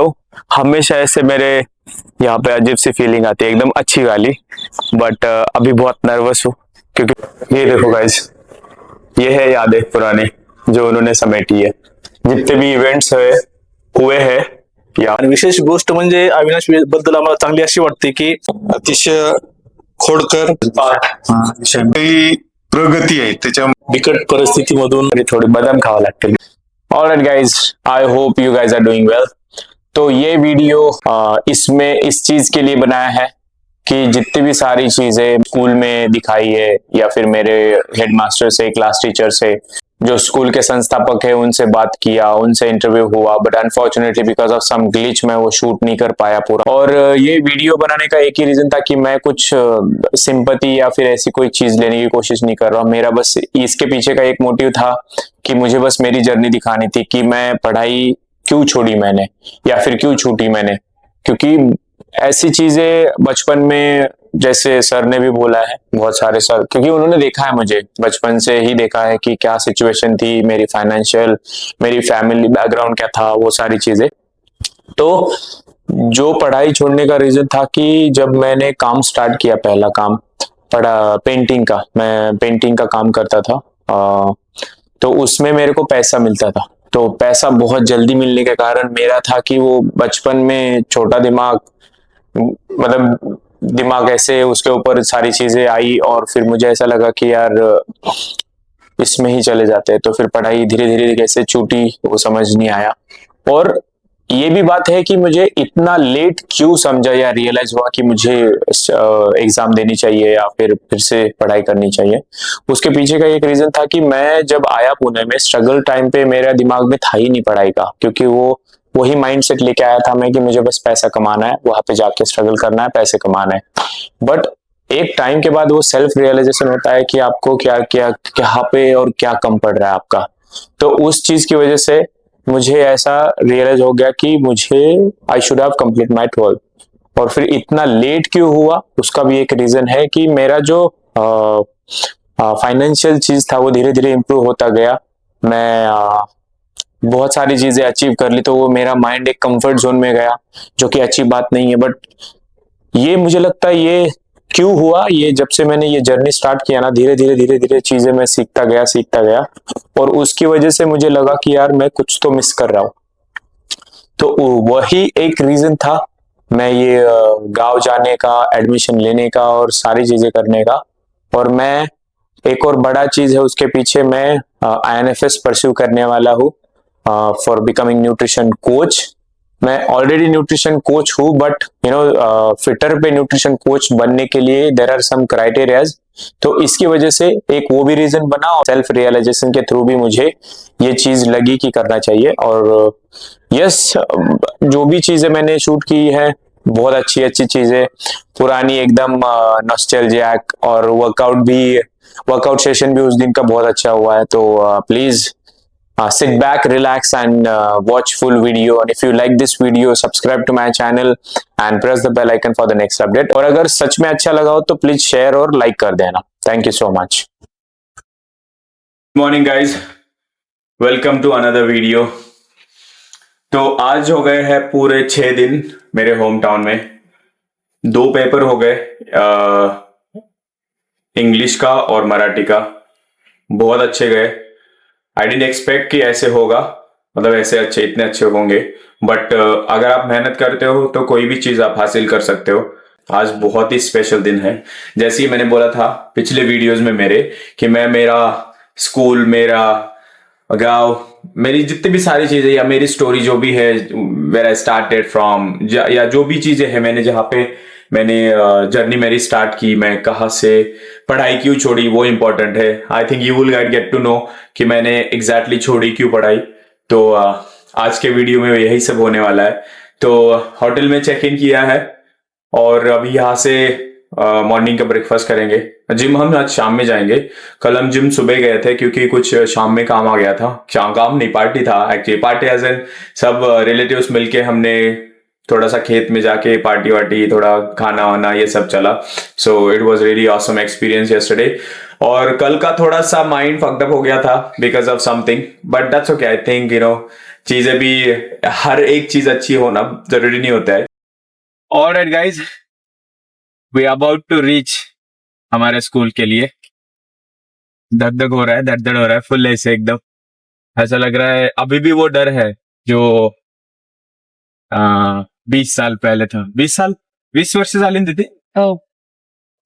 तो हमेशा ऐसे मेरे यहाँ पे अजीब सी फीलिंग आती है, एकदम अच्छी वाली। बट अभी बहुत नर्वस हूँ क्योंकि ये देखो गाइस, ये है यादें पुरानी जो उन्होंने समेटी है, जितने भी इवेंट्स हुए हैं। आणि विशेष गोष्ट म्हणजे अविनाश बद्दल आम्हाला चांगली अशी वाटते की अतिशय खोडकर काही प्रगती आहे त्याच्या बिकट परिस्थितीमधून थोड़ी बदाम खावा लगते हैं। Alright guys, I hope you guys are doing well. तो ये वीडियो इसमें इस चीज के लिए बनाया है कि जितनी भी सारी चीजें स्कूल में दिखाई है या फिर मेरे हेडमास्टर से, क्लास टीचर से, जो स्कूल के संस्थापक है उनसे बात किया, उनसे इंटरव्यू हुआ, but unfortunately because of some glitch मैं वो शूट नहीं कर पाया पूरा। और ये वीडियो बनाने का एक ही रीजन था कि मैं कुछ सिंपैथी या फिर ऐसी कोई चीज लेने की कोशिश नहीं कर रहा। मेरा बस इसके पीछे का एक मोटिव था कि मुझे बस मेरी जर्नी दिखानी थी कि मैं पढ़ाई क्यों छोड़ी मैंने या फिर क्यों छूटी मैंने। क्योंकि ऐसी चीजें बचपन में, जैसे सर ने भी बोला है, बहुत सारे सर, क्योंकि उन्होंने देखा है, मुझे बचपन से ही देखा है कि क्या सिचुएशन थी मेरी फाइनेंशियल, मेरी फैमिली बैकग्राउंड क्या था, वो सारी चीजें। तो जो पढ़ाई छोड़ने का रीजन था कि जब मैंने काम स्टार्ट किया, पहला काम पेंटिंग का, मैं पेंटिंग का काम करता था, तो उसमें मेरे को पैसा मिलता था। तो पैसा बहुत जल्दी मिलने के कारण मेरा था कि वो बचपन में छोटा दिमाग, मतलब दिमाग ऐसे, उसके ऊपर सारी चीजें आई और फिर मुझे ऐसा लगा कि यार इसमें ही चले जाते हैं। तो फिर पढ़ाई धीरे धीरे कैसे छूटी वो समझ नहीं आया। और ये भी बात है कि मुझे इतना लेट क्यों समझा या रियलाइज हुआ कि मुझे एग्जाम देनी चाहिए या फिर से पढ़ाई करनी चाहिए। उसके पीछे का एक रीजन था कि मैं जब आया पुणे में, स्ट्रगल टाइम पे मेरा दिमाग में था ही नहीं पढ़ाई का, क्योंकि वही माइंडसेट लेके आया था मैं कि मुझे बस पैसा कमाना है, वहां पे जाके स्ट्रगल करना है, पैसे कमाना है। बट एक टाइम के बाद वो सेल्फ रियलाइजेशन होता है कि आपको क्या क्या कहाँ पे और क्या कम पड़ रहा है आपका। तो उस चीज की वजह से मुझे ऐसा रियलाइज हो गया कि मुझे आई शुड हैव कंप्लीट माय 12। और फिर इतना लेट क्यों हुआ उसका भी एक रीजन है कि मेरा जो फाइनेंशियल चीज था वो धीरे धीरे इम्प्रूव होता गया। मैं बहुत सारी चीजें अचीव कर ली, तो वो मेरा माइंड एक कंफर्ट जोन में गया, जो कि अच्छी बात नहीं है। बट ये मुझे लगता है ये क्यों हुआ, ये जब से मैंने ये जर्नी स्टार्ट किया ना, धीरे धीरे चीजें मैं सीखता गया और उसकी वजह से मुझे लगा कि यार मैं कुछ तो मिस कर रहा हूँ। तो वही एक रीजन था मैं ये गांव जाने का, एडमिशन लेने का और सारी चीजें करने का। और मैं एक और बड़ा चीज है उसके पीछे, मैं INFS परस्यू करने वाला हूँ फॉर बिकमिंग न्यूट्रिशन कोच। मैं ऑलरेडी न्यूट्रिशन कोच हूँ, but fitter pay nutrition coach बनने के लिए देयर आर सम क्राइटेरियाज। तो इसकी वजह से एक वो भी रीजन बना और सेल्फ रियलाइजेशन के थ्रू भी मुझे ये चीज लगी कि करना चाहिए। और यस, जो भी चीजें मैंने शूट की है बहुत अच्छी चीजें, पुरानी एकदम नॉस्टैल्जिक, और वर्कआउट सेशन भी उस दिन का बहुत अच्छा हुआ है। तो please sit back, relax and watch full video. And if you like this video, subscribe to my channel and press the bell icon for the next update. और अगर सच में अच्छा लगा हो तो प्लीज शेयर और लाइक कर देना। Thank you so much. Morning guys, welcome to another video. तो आज हो गए हैं पूरे 6 दिन मेरे होम टाउन में। 2 पेपर हो गए, इंग्लिश का और मराठी का, बहुत अच्छे गए। आई डिडंट एक्सपेक्ट कि ऐसे होगा, मतलब ऐसे इतने अच्छे होंगे। बट अगर आप मेहनत करते हो तो कोई भी चीज आप हासिल कर सकते हो। आज बहुत ही स्पेशल दिन है। जैसे ही मैंने बोला था पिछले वीडियोस में मेरे कि मैं मेरा स्कूल, मेरा गांव, मेरी जितनी भी सारी चीजें या मेरी स्टोरी जो भी है, वेयर आई स्टार्टेड फ्रॉम, या जो भी चीजें हैं मैंने जहाँ पे मैंने जर्नी मेरी स्टार्ट की, मैं कहाँ से पढ़ाई क्यों छोड़ी, वो इंपॉर्टेंट है। I think you will get to know कि मैंने एग्जैक्टली छोड़ी क्यों पढ़ाई। तो आज के वीडियो में यही सब होने वाला है। तो होटल में चेक इन किया है और अभी यहाँ से मॉर्निंग का ब्रेकफास्ट करेंगे। जिम हम आज शाम में जाएंगे। कल हम जिम सुबह गए थे क्योंकि कुछ शाम में काम आ गया था। काम नहीं, पार्टी था actually. Party as an sub relatives मिलके हमने थोड़ा सा खेत में जाके पार्टी वार्टी, थोड़ा खाना वाना, ये सब चला। So it was really awesome experience yesterday. और कल का थोड़ा सा माइंड फक्ड अप हो गया था because of something, but that's okay. I think चीजें भी, हर एक चीज अच्छी होना जरूरी नहीं होता है। Alright guys, we are about to reach हमारे स्कूल के लिए। धक धक हो रहा है, धड़ हो रहा है फुल, ऐसे एकदम ऐसा लग रहा है अभी भी वो डर है जो 20 साल पहले था। 20 साल, 20 वर्ष झाली तिथे।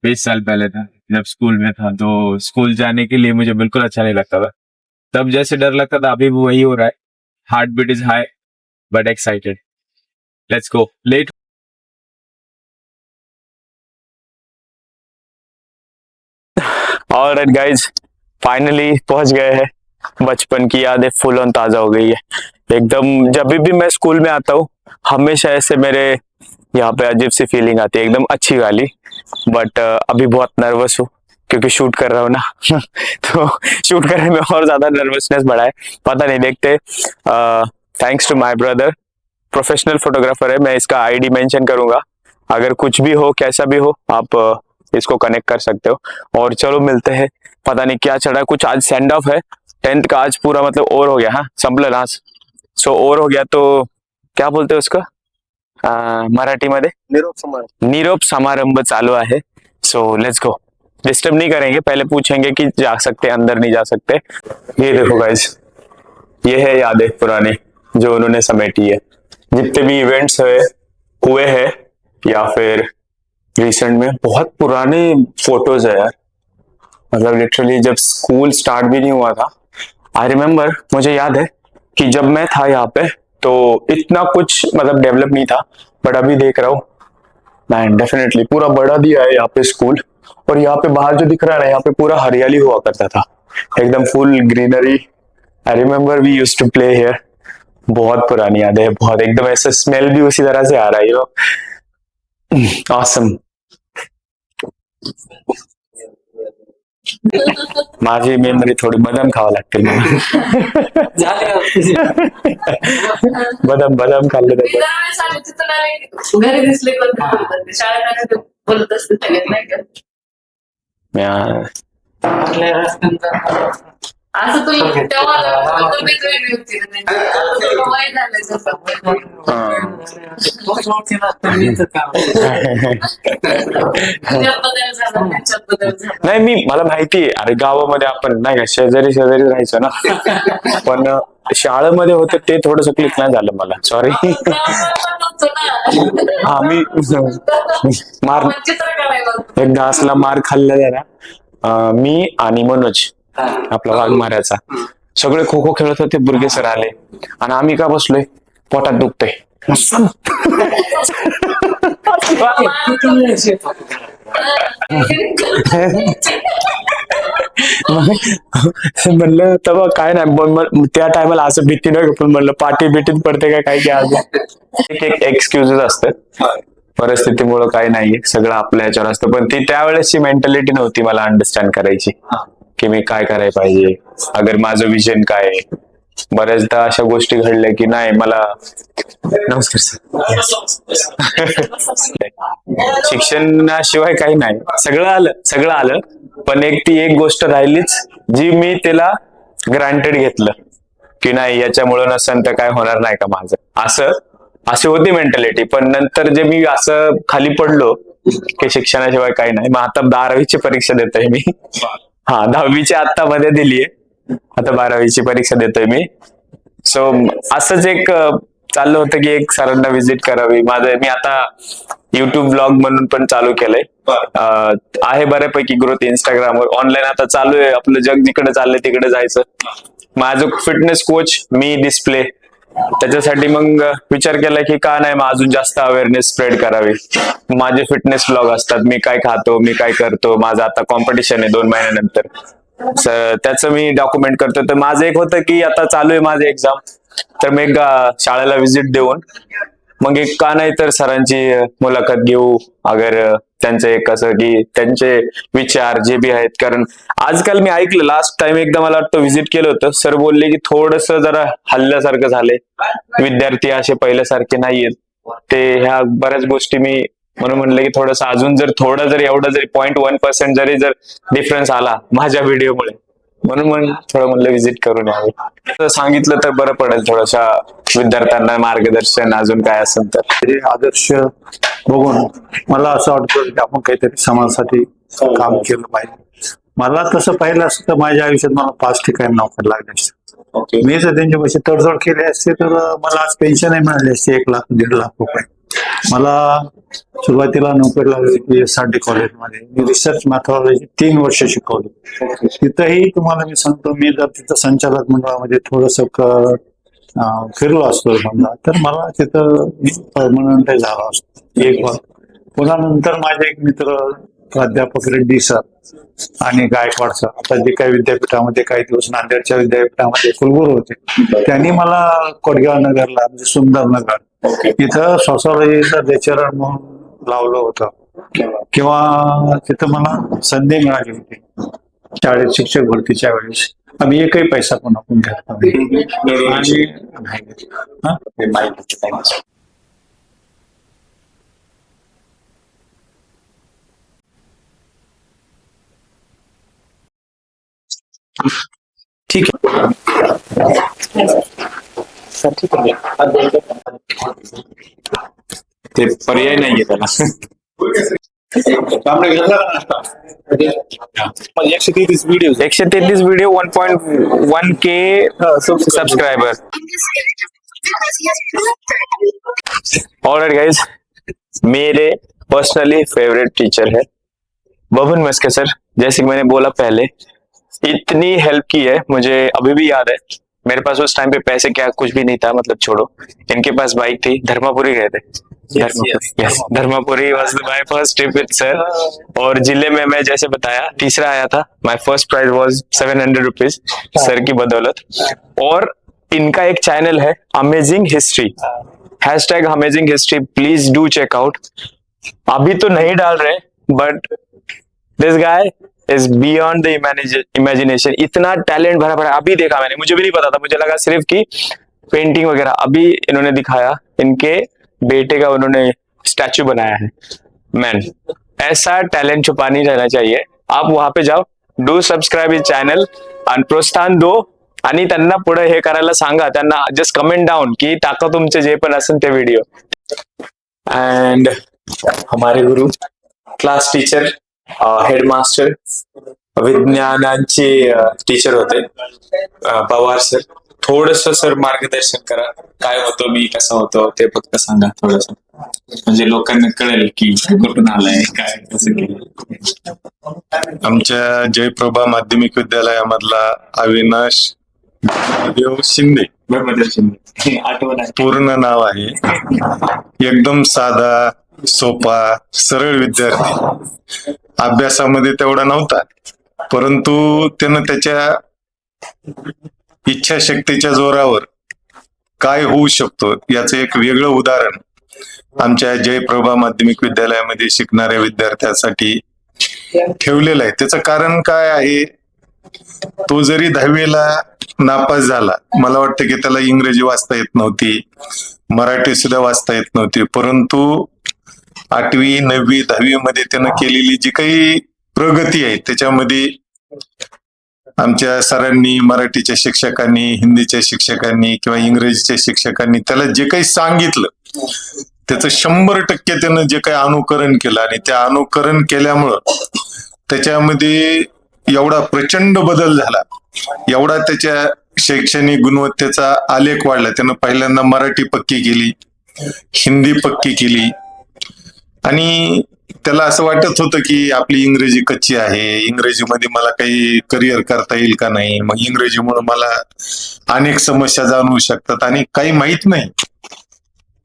20 साल पहले था जब स्कूल में था, तो स्कूल जाने के लिए मुझे बिल्कुल अच्छा नहीं लगता था। तब जैसे डर लगता था अभी भी वही हो रहा है। Heart beat is high but excited. Let's go. Let alright guys, finally पहुंच गए हैं। बचपन की यादें फुल ऑन ताजा हो गई है एकदम। जब भी मैं स्कूल में आता हूँ हमेशा ऐसे मेरे यहाँ पे अजीब सी फीलिंग आती है, एकदम अच्छी वाली। बट अभी बहुत नर्वस हूँ क्योंकि शूट कर रहा हूँ ना तो शूट करने में और ज्यादा नर्वसनेस बढ़ा है, पता नहीं, देखते। Thanks to my brother, professional photographer है। मैं इसका आईडी मेंशन करूंगा, अगर कुछ भी हो कैसा भी हो आप इसको कनेक्ट कर सकते हो। और चलो मिलते हैं। पता नहीं क्या चढ़ा, कुछ आज सेंड ऑफ है 10th का, आज पूरा मतलब और हो गया। हाँ, संपलं आज, सो और हो गया तो क्या बोलते हैं उसका मराठीमध्ये? निरोप समारंभ चालू आहे। So let's go. डिस्टर्ब नहीं करेंगे, पहले पूछेंगे कि जा सकते अंदर, नहीं जा सकते। ये देखो गाइस, ये है यादें पुरानी जो उन्होंने समेटी है। जितने भी इवेंट्स हुए हैं या फिर रिसेंट में, बहुत पुराने फोटोज है यार। मतलब लिटरली जब स्कूल स्टार्ट भी नहीं हुआ था, आई रिमेम्बर, मुझे याद है कि जब मैं था यहाँ पे तो इतना कुछ मतलब डेवलप नहीं था। बट अभी देख रहा हूँ मैन, डेफिनेटली पूरा बढ़ा दिया है यहाँ पे स्कूल। और यहाँ पे बाहर जो दिख रहा है ना, यहाँ पे पूरा हरियाली हुआ करता था, एकदम full greenery. I remember we used to play here. बहुत पुरानी याद है, बहुत, एकदम ऐसा स्मेल भी उसी तरह से आ रहा है, यू नो। ऑसम। माझी मेमरी थोडी बदाम खावं लागतील मला बदाम बदाम खाल्ले त्याच्यात घरी दिसले पण बोलतात ते. शाळेत बोलत असते सगळ्यात नाही का. असं तुम्ही तेव्हा तब्येत वेगळी होती ना त्यांची. आता थोडं वय झालंय तसं. तुझ्यात बदल झाला, त्यांच्यात बदल झाला. नाही, मला माहिती आहे, अरे गावामध्ये आपण नाही का शेजारी राहायचो ना, पण शाळेमध्ये होतं ते थोडस क्लिक नाही झालं मला, सॉरी। हा, मी मार एकदा असला मार खाल्ला जरा, मी आणि मनोज आपला वाघमाऱ्याचा, सगळे खो खो खेळत होते, बुर्गे सर आले आणि आम्ही का बसलोय, पोटात दुखतंय म्हणलं तेव्हा काय नाही, त्या टायमाला असं भीती नाही, पण म्हणलं पाठी बिटीत पडते का काय, की आज एक एक्सक्युजेस असतात, परिस्थितीमुळे काही नाहीये, सगळं आपल्या याच्यावर असतं। पण ती त्यावेळेसची मेंटॅलिटी नव्हती मला अंडरस्टँड करायची की मी काय करायला पाहिजे, अगर माझं विजन काय आहे। बऱ्याचदा अशा गोष्टी घडल्या की नाही मला, नमस्कार सर, शिक्षणाशिवाय काही नाही, सगळं आलं, पण ती एक गोष्ट राहिलीच जी मी त्याला ग्रांटेड घेतलं की नाही, याच्यामुळं नसेल तर काय होणार नाही का माझं, अशी होती मेंटॅलिटी। पण नंतर जे मी असं खाली पडलो की शिक्षणाशिवाय काही नाही, मग आता 12वीची परीक्षा देतोय मी। हा, 10वीची आता मध्ये दिलीये, आता 12वीची परीक्षा देतोय मी। सो असंच एक चाललं होतं की एक सरांना व्हिजिट करावी। मी आता युट्यूब ब्लॉग म्हणून पण चालू केलंय, आहे बऱ्यापैकी ग्रोथ इंस्टाग्रामवर, ऑनलाईन आता चालू आहे, आपलं जग जिकडे चाललंय तिकडे जायचं। माझं फिटनेस कोच मी डिस्प्ले, त्याच्यासाठी मग विचार केला की का नाही मग अजून जास्त अवेअरनेस स्प्रेड करावी। माझे फिटनेस ब्लॉग असतात, मी काय खातो, मी काय करतो, माझं आता कॉम्पिटिशन आहे 2 महिन्यानंतर, त्याचं मी डॉक्युमेंट करतो। तर माझं एक होतं की आता चालू आहे माझे एक्झाम, तर मी एक शाळेला व्हिजिट देऊन मग एक का नाही तर सरांची मुलाखत घेऊ, अगर त्यांचं एक असं की त्यांचे विचार जे बी आहेत। कारण आजकाल मी ऐकलं, लास्ट टाइम एकदा मला वाटतं व्हिजिट केलं होतं, सर बोलले की थोडस जरा हल्ल्यासारखं झालंय, विद्यार्थी असे पहिल्यासारखे नाहीयेत ते, ह्या बऱ्याच गोष्टी मी म्हणून म्हणलं की थोडस अजून जर एवढं जरी 0.1% जर डिफरन्स आला माझ्या व्हिडिओमुळे म्हणून मग थोडं म्हणलं व्हिजिट करून यावं. तर सांगितलं तर बरं पडेल थोडंशा विद्यार्थ्यांना मार्गदर्शन अजून काय असेल तर. हे आदर्श बघून मला असं वाटतं की आपण काहीतरी समाजासाठी काम केलं पाहिजे. मला तसं पाहिलं असतं तर माझ्या आयुष्यात मला 5 ठिकाणी नोकरी लागली असते. मी जर त्यांच्यापाशी तडजोड केली असते तर मला आज पेन्शनही मिळाली असते 1 लाख 1.5 लाख रुपये. मला सुरुवातीला नोकरी लागली SRD कॉलेजमध्ये. मी रिसर्च मॅथॉलॉजी 3 वर्ष शिकवली. तिथंही तुम्हाला मी सांगतो, मी जर तिथं संचालक मंडळामध्ये थोडस फिरलो असतो समजा तर मला तिथं परमनंट झाला असतो 1 वर्ष. पुन्हा नंतर माझे एक मित्र प्राध्यापक रेड्डी सर आणि गायकवाड सर, आता जे काही विद्यापीठामध्ये काही दिवस नांदेडच्या विद्यापीठामध्ये कुलगुरू होते, त्यांनी मला कोटगाव नगरला म्हणजे सुंदरनगर इथं सोशॉलॉजीचा लेक्चरर म्हणून लावलं होतं किंवा तिथं मला संधी मिळाली होती शाळेत शिक्षक भरतीच्या वेळेस. आम्ही एकही पैसा कोणाकडून घेतला नाही. ठीक आहे. ते पर्याय नाहीये त्याला. 133 video 133 video 1.1K subscriber. Alright guys, मेरे पर्सनली फेवरेट टीचर है बबन मस्के सर. जैसे कि मैंने बोला पहले, इतनी हेल्प की है मुझे अभी भी याद है. मेरे पास उस टाइम पे पैसे क्या कुछ भी नहीं था, मतलब छोड़ो. इनके पास बाइक थी, धर्मापुरी गए थे. धर्मापुरी वाज माय फर्स्ट ट्रिप विद सर. और जिले में मैं जैसे बताया तीसरा आया था. माय फर्स्ट प्राइज वाज 700 रुपीज सर की बदौलत. और इनका एक चैनल है amazing history, #amazing history. Please do check out. अभी तो नहीं डाल रहे but this guy is beyond the imagination. इतना टैलेंट भरा पड़ा. अभी देखा मैंने, मुझे भी नहीं पता था, मुझे लगा सिर्फ कि पेंटिंग वगैरह. अभी इन्होंने दिखाया, इनके बेटे का उन्होंने स्टैचू बनाया है. मैन, ऐसा टैलेंट छुपा नहीं रहना चाहिए. आप वहां पे जाओ, डू सबस्क्राईब हिज चॅनल आणि प्रोत्साहन दो. आणि त्यांना पुढे हे करायला सांगा. त्यांना जस्ट कमेंट डाउन की टाका तुमचे जे पण असेल ते व्हिडिओ. एंड हमारे गुरु, क्लास टीचर, हेडमास्टर, विज्ञानांचे टीचर होते पवार सर. थोडस सर मार्गदर्शन करा. काय होतो मी, कसा होतो ते फक्त सांगा थोडस, म्हणजे लोकांना कळेल की कुठून आलाय काय कसं केलं. आमच्या जयप्रभा माध्यमिक विद्यालयामधला अविनाश देव शिंदे, आठवण आहे. पूर्ण नाव आहे. एकदम साधा, सोपा, सरळ विद्यार्थी. अभ्यासामध्ये तेवढा नव्हता, परंतु त्यानं त्याच्या इच्छाशक्तीच्या जोरावर काय होऊ शकतो याचं एक वेगळं उदाहरण आमच्या जयप्रभा माध्यमिक विद्यालयामध्ये शिकणाऱ्या विद्यार्थ्यांसाठी ठेवलेलं आहे. त्याचं कारण काय आहे, तो जरी 10वीला नापास झाला, मला वाटतं की त्याला इंग्रजी वाचता येत नव्हती, मराठी सुद्धा वाचता येत नव्हती, परंतु 8वी 9वी 10वी मध्ये त्यानं केलेली जी काही प्रगती आहे त्याच्यामध्ये आमच्या सरांनी, मराठीच्या शिक्षकांनी, हिंदीच्या शिक्षकांनी किंवा इंग्रजीच्या शिक्षकांनी त्याला जे काही सांगितलं त्याचं 100% त्यानं जे काही अनुकरण केलं आणि त्या अनुकरण केल्यामुळं त्याच्यामध्ये एवढा प्रचंड बदल झाला, एवढा त्याच्या शैक्षणिक गुणवत्तेचा आलेख वाढला. त्यानं पहिल्यांदा मराठी पक्की केली, हिंदी पक्की केली आणि त्याला असं वाटत होतं की आपली इंग्रजी कच्ची आहे, इंग्रजीमध्ये मला काही करिअर करता येईल का नाही, मग इंग्रजीमुळे मला अनेक समस्या जाणवू शकतात आणि काही माहित नाही.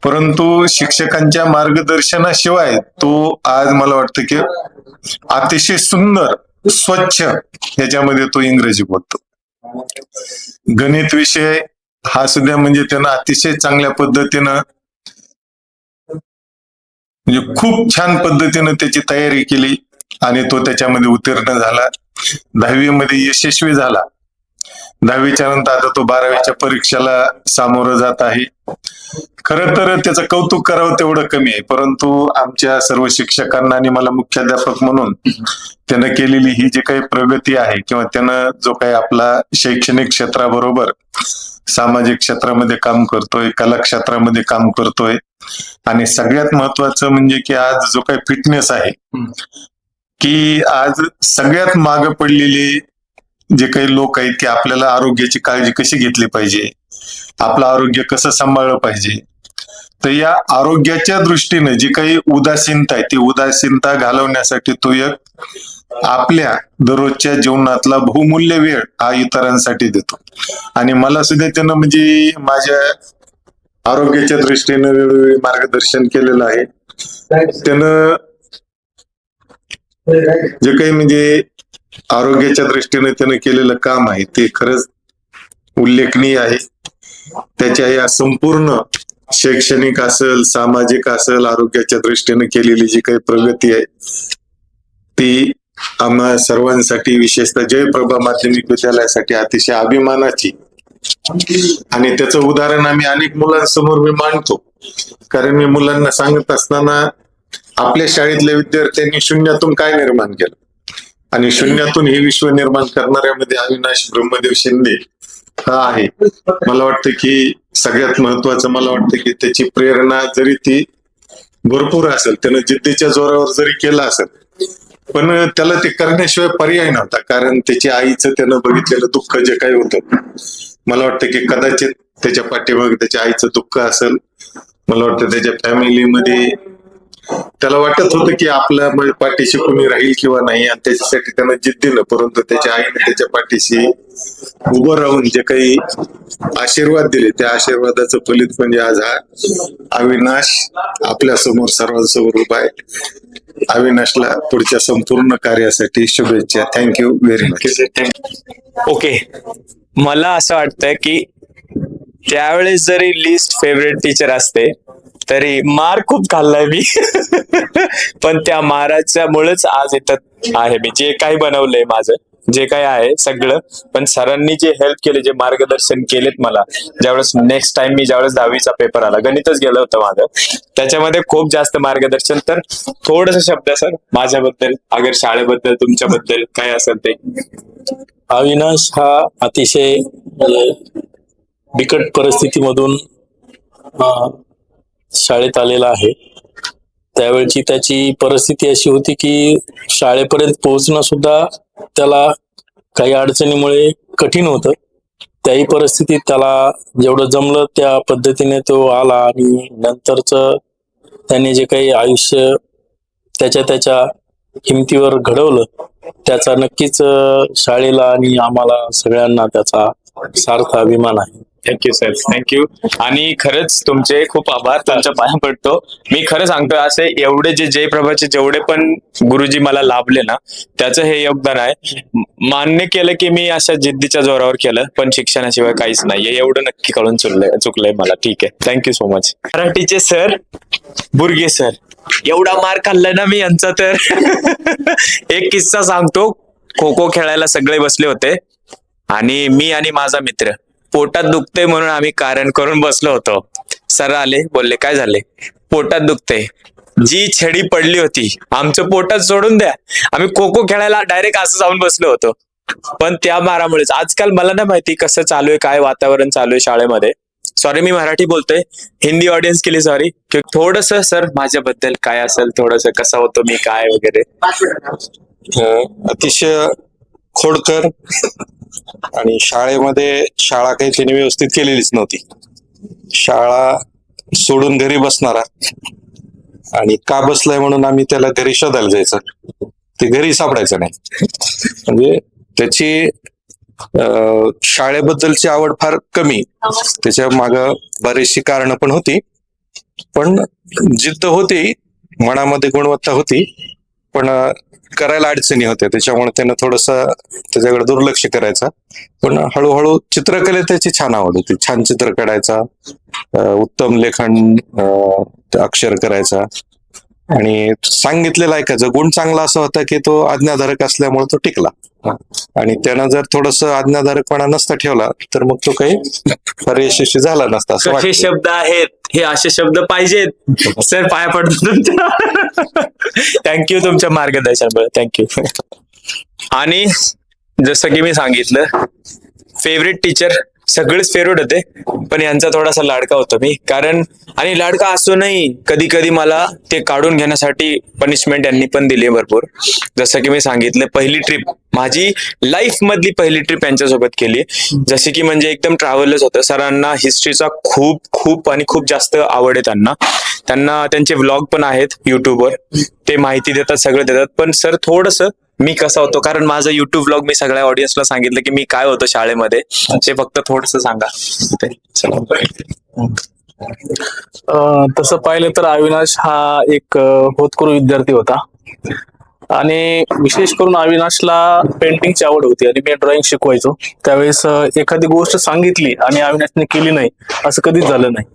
परंतु शिक्षकांच्या मार्गदर्शनाशिवाय तो आज मला वाटतं की अतिशय सुंदर, स्वच्छ ह्याच्यामध्ये तो इंग्रजी बोलतो. गणित विषय हा सुद्धा म्हणजे त्यानं अतिशय चांगल्या पद्धतीनं, म्हणजे खूप छान पद्धतीनं त्याची तयारी केली आणि तो त्याच्यामध्ये उत्तीर्ण झाला. 10वी मध्ये यशस्वी झाला 10वीच्या नंतर आता तो 12वीच्या परीक्षेला सामोरं जात आहे. खरं तर त्याचं कौतुक करावं तेवढं कमी आहे, परंतु आमच्या सर्व शिक्षकांना आणि मला मुख्याध्यापक म्हणून त्यानं केलेली ही जी काही प्रगती आहे किंवा त्यानं जो काही आपला शैक्षणिक क्षेत्राबरोबर सामाजिक क्षेत्रामध्ये काम करतोय, कला क्षेत्रामध्ये काम करतोय, आणि सगळ्यात महत्वाचं म्हणजे की आज जो काही फिटनेस आहे, की आज सगळ्यात मागे पडलेले जे काही लोक आहेत की आपल्याला आरोग्याची काळजी कशी घेतली पाहिजे, आपलं आरोग्य कसं सांभाळलं पाहिजे, तर या आरोग्याच्या दृष्टीने जी काही उदासीनता आहे ती उदासीनता घालवण्यासाठी तो एक आपल्या दररोजच्या जीवनातला बहुमूल्य वेळ हा इतरांसाठी देतो. आणि मला सुद्धा त्यानं म्हणजे माझ्या आरोग्याच्या दृष्टीने वेळोवेळी मार्गदर्शन केलेलं आहे. त्यानं जे काही म्हणजे आरोग्याच्या दृष्टीने त्यानं केलेलं काम आहे ते खरंच उल्लेखनीय आहे. त्याच्या या संपूर्ण शैक्षणिक असेल, सामाजिक असेल, आरोग्याच्या दृष्टीने केलेली जी काही प्रगती आहे ती आम्हा सर्वांसाठी, विशेषतः जयप्रभा माध्यमिक विद्यालयासाठी अतिशय अभिमानाची, आणि त्याचं उदाहरण आम्ही अनेक मुलांसमोर मी मांडतो. कारण मी मुलांना सांगत असताना आपल्या शाळेतल्या विद्यार्थ्यांनी शून्यातून काय निर्माण केलं आणि शून्यातून हे विश्व निर्माण करणाऱ्यामध्ये अविनाश ब्रह्मदेव शिंदे हा आहे. मला वाटतं की सगळ्यात महत्वाचं मला वाटतं की त्याची प्रेरणा जरी ती भरपूर असेल, त्यानं जिद्दीच्या जोरावर जरी केलं असेल, पण त्याला ते करण्याशिवाय पर्याय नव्हता. कारण त्याच्या आईचं त्यानं बघितलेलं दुःख जे काही होतं, मला वाटतं की कदाचित त्याच्या पाठीमागे त्याच्या आईचं दुःख असेल. मला वाटतं त्याच्या फॅमिलीमध्ये त्याला वाटत होतं की आपल्या पाठीशी कोणी राहील किंवा नाही, आणि त्याच्यासाठी त्यानं जिद्दीनं, परंतु त्याच्या आईने त्याच्या पाठीशी उभं राहून जे काही आशीर्वाद दिले त्या आशीर्वादाचं फलित म्हणजे आज हा अविनाश आपल्या समोर सर्वांसमोर उभा आहे. अविनाशला पुढच्या संपूर्ण कार्यासाठी शुभेच्छा. Thank you very much. ओके, मला असं वाटतं की त्यावेळेस जरी लिस्ट फेवरेट टीचर असते तरी मार खूप खाल्लाय मी पण त्या माराच्या मुळेच आज इथं आहे मी. जे काही बनवलंय माझं, जे काही आहे सगळं, पण सरांनी जे हेल्प केले, जे मार्गदर्शन केलेत मला, ज्यावेळेस नेक्स्ट टाइम मी ज्यावेळेस 10वीचा पेपर आला, गणितच गेलं होतं माझं, त्याच्यामध्ये खूप जास्त मार्गदर्शन. तर थोडस शब्द सर माझ्याबद्दल, अगर शाळेबद्दल, तुमच्याबद्दल काय असेल ते. अविनाश हा अतिशय बिकट परिस्थितीमधून शाळेत आलेला आहे. त्यावेळची त्याची परिस्थिती अशी होती की शाळेपर्यंत पोहोचणं सुद्धा त्याला काही अडचणीमुळे कठीण होतं. त्याही परिस्थितीत त्याला जेवढं जमलं त्या पद्धतीने तो आला, आणि नंतरच त्याने जे काही आयुष्य त्याच्या हिमतीवर घडवलं त्याचा नक्कीच शाळेला आणि आम्हाला सगळ्यांना त्याचा सार्थ अभिमान आहे. Thank you sir, thank you. आणि खरंच तुमचे खूप आभार, तुमच्या पाया पडतो. मी खरं सांगतो, असे एवढे जे जयप्रभाचे जेवढे पण गुरुजी मला लाभले ना, त्याचं हे योगदान आहे. मान्य केलं की मी अशा जिद्दीच्या जोरावर केलं, पण शिक्षणाशिवाय काहीच नाहीये एवढं नक्की कळून चुकलंय मला. ठीक आहे, थँक्यू सो मच. मराठीचे सर बुर्गे सर, एवढा मार खाल्लाय ना मी यांचा तर एक किस्सा सांगतो. खो खो खेळायला सगळे बसले होते आणि मी आणि माझा मित्र पोटात दुखते म्हणून आम्ही कारण करून बसलो होतो. सर आले, बोलले काय झाले, पोटात दुखते. जी छडी पडली होती आमचं पोटात सोडून द्या, आम्ही खो खो खेळायला डायरेक्ट असं जाऊन बसलो होतो. पण त्या मारामुळेच आजकाल मला नाही माहिती कसं चालू आहे, काय वातावरण चालू आहे शाळेमध्ये. सॉरी मी मराठी बोलतोय, हिंदी ऑडियन्स केली सॉरी. थोडस सर माझ्याबद्दल काय असेल, थोडस कसं होतं मी काय वगैरे. अतिशय खोडकर, आणि शाळेमध्ये शाळा काही त्यांनी व्यवस्थित केलेलीच नव्हती. शाळा सोडून घरी बसणारा, आणि का बसलाय म्हणून आम्ही त्याला घरी शोधायला जायचं, ते घरी सापडायचं नाही. म्हणजे त्याची शाळेबद्दलची आवड फार कमी, त्याच्या माग बरीचशी कारणं पण होती, पण जिद्द होती, मनामध्ये गुणवत्ता होती, पण करायला अडचणी होत्या. त्याच्यामुळे त्यानं थोडस त्याच्याकडे दुर्लक्ष करायचा. पण हळूहळू चित्रकलेत त्याची छान आवड होती. छान चित्र काढायचा, उत्तम लेखन, अक्षर करायचा. आणि सांगितलेला ऐकायचं. गुण चांगला असा होता की तो आज्ञाधारक असल्यामुळे तो टिकला. आणि त्यानं जर थोडस आज्ञाधारकपणा नसता ठेवला तर मग तो काही फार यशस्वी झाला नसता असं कसे वाटतं. शब्द आहेत हे, असे शब्द पाहिजेत सर. पाया पडतो तुमच्या. थँक्यू तुमच्या मार्गदर्शनाबद्दल, थँक्यू. आणि जसं की मी सांगितलं, फेवरेट टीचर सगळेच फेवरेट होते, पण यांचा थोडासा लाडका होतो मी. कारण आणि लाडका असूनही कधी कधी मला ते काढून घेण्यासाठी पनिशमेंट यांनी पण दिली भरपूर. जसं की मी सांगितलं, पहिली ट्रिप माझी लाईफ मधली पहिली ट्रिप यांच्यासोबत केली. जसे की म्हणजे एकदम ट्रॅव्हलच होतं. सरांना हिस्ट्रीचा खूप खूप आणि खूप जास्त आवड आहे त्यांना त्यांचे व्लॉग पण आहेत युट्यूबवर. ते माहिती देतात, सगळं देतात. पण सर थोडंसं मी कसा होतो, कारण माझं युट्यूब व्लॉग मी सगळ्या ऑडियन्सला सांगितलं की मी काय होतो शाळेमध्ये, ते फक्त थोडस सांगा. तसं पाहिलं तर अविनाश हा एक होतकरू विद्यार्थी होता. आणि विशेष करून अविनाशला पेंटिंगची आवड होती आणि मी ड्रॉइंग शिकवायचो. त्यावेळेस एखादी गोष्ट सांगितली आणि अविनाशने केली नाही असं कधीच झालं नाही.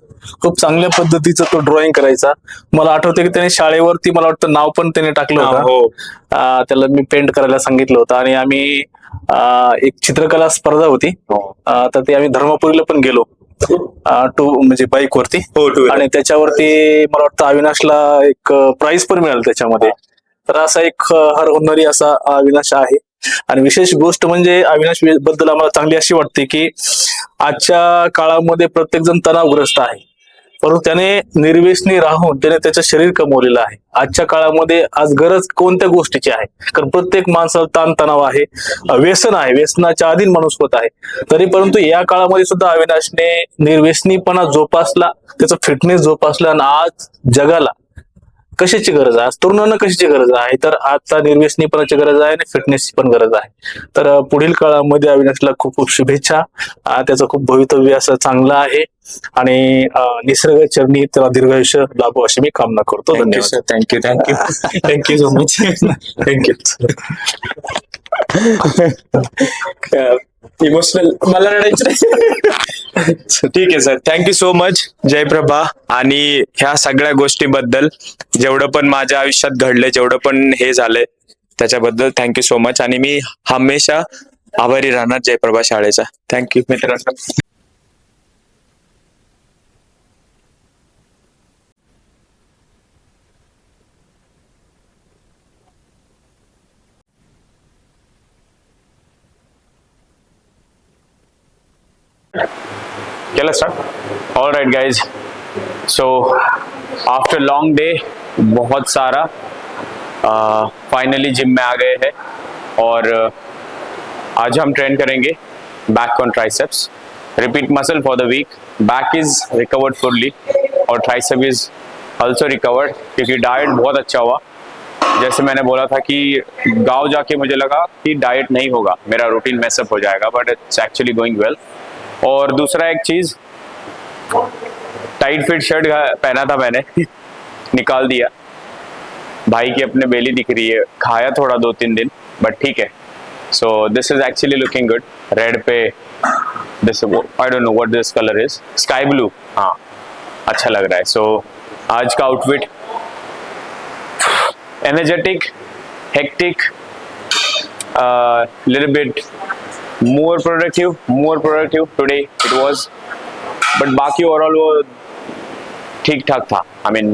खूप चांगल्या पद्धतीचं तो ड्रॉइंग करायचा. मला आठवतं की त्याने शाळेवरती मला वाटतं नाव पण त्याने टाकलं होतं. त्याला मी पेंट करायला सांगितलं होतं. आणि आम्ही एक चित्रकला स्पर्धा होती, तर ते आम्ही धर्मपुरीला पण गेलो म्हणजे बाईक वरती. आणि त्याच्यावरती मला वाटतं अविनाशला एक प्राइज पण मिळालं त्याच्यामध्ये. तर असा एक हर हुन्नरी असा अविनाश आहे. आणि विशेष गोष्ट म्हणजे अविनाश बद्दल आम्हाला चांगली अशी वाटते की आजच्या काळामध्ये प्रत्येक जण तणावग्रस्त आहे, परंतु त्याने निर्व्यसनी राहून त्याने त्याचं शरीर कमवलेलं आहे. आजच्या काळामध्ये आज गरज कोणत्या गोष्टीची आहे, कारण प्रत्येक माणसाला ताणतणाव आहे, व्यसन आहे, व्यसनाच्या अधीन माणूस होत आहे. तरी परंतु या काळामध्ये सुद्धा अविनाशने निर्व्यसनीपणा जोपासला, त्याचं फिटनेस जोपासला. आणि आज जगाला कशाची गरज आहे, आज तरुणांना कशाची गरज आहे, तर आता निर्व्यसनीपणाची गरज आहे आणि फिटनेसची पण गरज आहे. तर पुढील काळामध्ये अविनाशला खूप खूप शुभेच्छा. त्याचं खूप भवितव्य असं चांगलं आहे आणि निसर्ग चरणी त्याला दीर्घायुष्य लाभो अशी मी कामना करतो. धन्यवाद sir. Thank you thank you so much. Thank you. Emotional मला रडायचं. ठीक आहे sir, thank you so much. Jayaprabha. आणि ह्या सगळ्या गोष्टीबद्दल, जेवढं पण माझ्या आयुष्यात घडलंय, जेवढं पण हे झालंय त्याच्याबद्दल थँक्यू सो मच. आणि मी हमेशा आभारी राहणार जयप्रभा शाळेचा. थँक्यू मित्रांनो. चलो start. All right guys, so after long day, बहुत सारा फाइनली जिम में आ गए हैं. और आज हम ट्रेन करेंगे back on triceps. Repeat muscle for the week. Back is recovered fully और ट्राइसेप इज ऑल्सो रिकवर्ड, क्योंकि डाइट बहुत अच्छा हुआ. जैसे मैंने बोला था कि गांव जाके मुझे लगा कि डाइट नहीं होगा, मेरा रूटीन मैसअप हो जाएगा, बट इट्स एक्चुअली गोइंग वेल. और दूसरा एक चीज, टाइट फिट शर्ट पहना था मैंने, निकाल दिया. भाई की अपने बेली दिख रही है, खाया थोड़ा 2-3 दिन, बट ठीक है. So this is actually looking good. Red pay this, I don't know what this colour is, sky blue. हाँ, अच्छा लग रहा है. सो आज का outfit energetic, hectic, little bit more productive today it was, but बाकी ओवरऑल वो ठीक ठाक था. I mean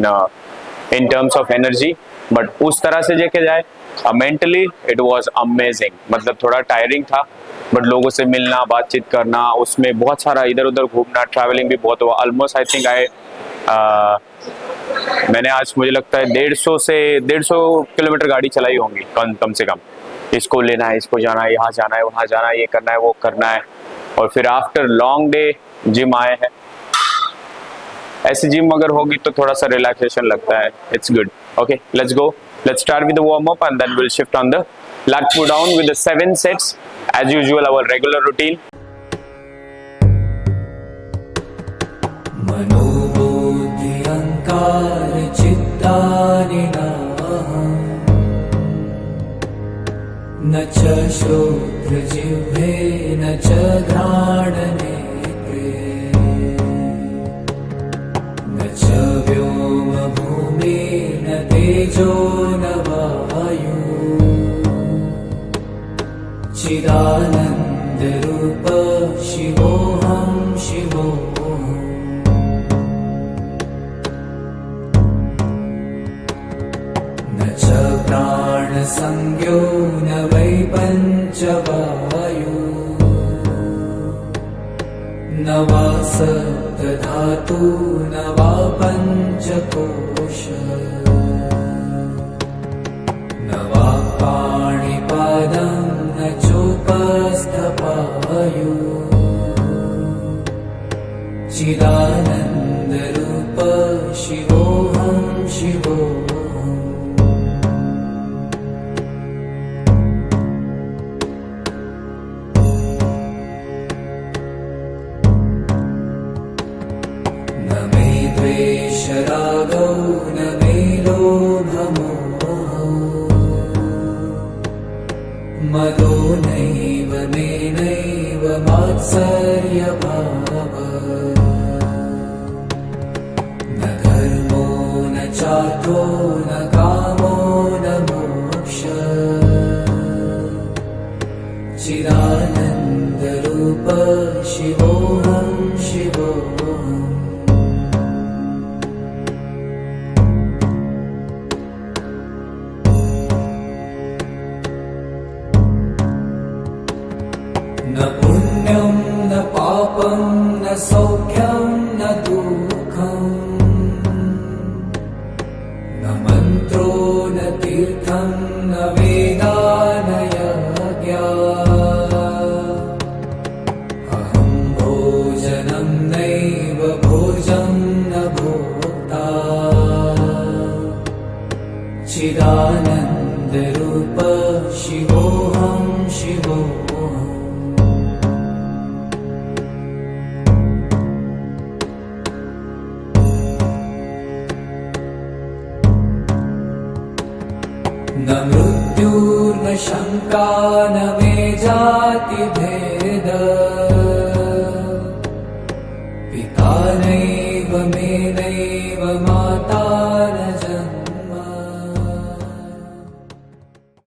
in terms of energy, but उस तरह से देखे जाए mentally it was amazing. मतलब थोड़ा टायरिंग था, बट लोगों से मिलना, बातचीत करना, उसमें बहुत सारा इधर उधर घूमना, ट्रैवलिंग भी बहुत हुआ. ऑलमोस्ट आई थिंक मैंने आज, मुझे लगता है 150 किलोमीटर गाड़ी चलाई होंगी कम से कम. इसको लेना है, इसको जाना है, यहाँ जाना है, वहाँ जाना है, ये करना है, वो करना है. और फिर आफ्टर लॉन्ग डे जिम आए हैं. ऐसी जिम अगर होगी तो थोड़ा सा रिलैक्सेशन लगता है. It's good. Okay, let's go. Let's start with the warm up and then will shift on the lat pull down with the 7 sets as usual, our regular routine. मनोबुद्धि अहंकार चित्तानि न च श्रोत्रजिह्वे न च घ्राणनेत्रे न च व्योमभूमिर्न ते च प्राणसंज्ञो न वै पञ्चवायु न वा सप्तधातु न वा पञ्चकोश न वा पाणिपादं न चोपस्थपायु चिदानन्दरूप शिवोऽहं शिवोऽहम् न मे द्वेषरागौ न मे लोभमोहौ मदो नैव मे नैव मात्सर्यभावः न धर्मो न चार्थो न कामो न मोक्षः चिदानन्दरूप शिवोऽहं शिवोऽहम् न पुण्यं न पापं न सौख्यं न दुःखम् न मन्त्रो न तीर्थं न वेदा न यज्ञा अहं भोजनं नैव भोजं न भोक्ता चिदानन्दरूप शिवोऽहं शिवोऽहम् न मृत्युर्न शङ्का न मे जातिभेद पिता नैव मे नैव माता न जन्म